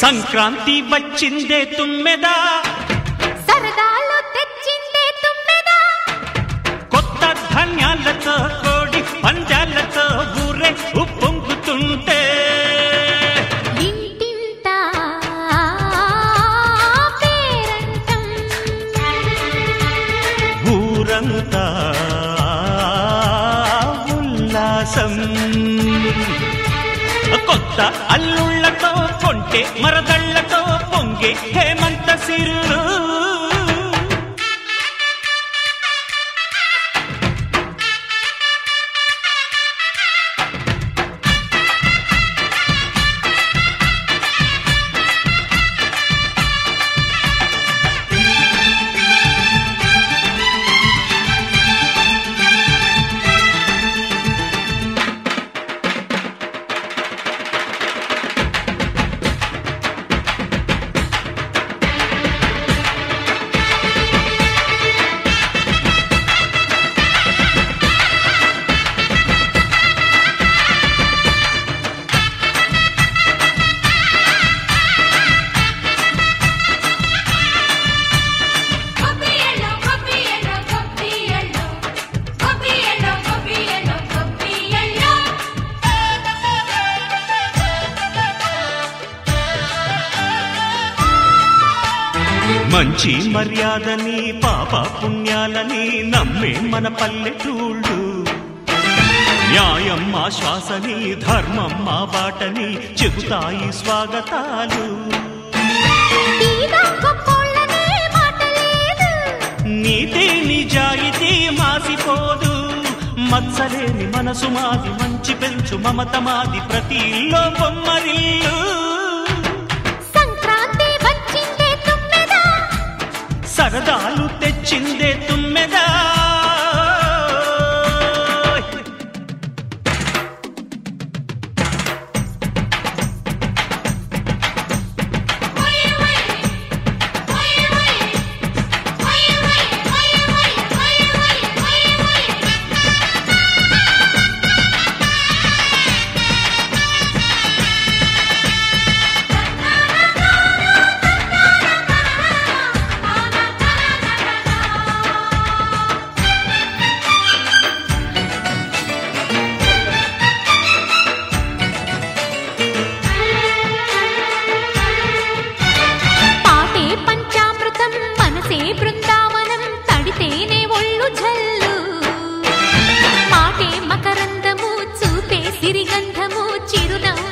సంక్రాంతి వచ్చిందే తుమ్మెదా, సరదాలు తెచ్చిందే తుమ్మెదా, కొత్త ధాన్యాలతో కోడి పంజాలతో ఊరే ఉప్పొంగుతుంటే ఇంటింటా పేరంటం, ఊరంతా ఉల్లాసం. కొత్త అల్లుళ్లతో కొంటే మరదళ్లతో పొంగే హేమంత సిరులు. మంచి మర్యాదని పాప పుణ్యాలని నమ్మే మన పల్లెటూళ్ళు, న్యాయం మా శ్వాసని ధర్మం మా బాటని చెబుతాయి స్వాగతాలు. నీతి నిజాయితీ మాసిపోదు, మత్సలేని మనసు మాది, మంచి పెంచు మమత మాది, ప్రతి ఇల్లో బొమ్మరిల్లు. సరదాలు తెచ్చిందే తుమ్మెదా, బృందావనం తడితేనే ఒళ్ళు జల్లు, మాటే మకరందము చూపే సిరిగంధము చిరునవ్వు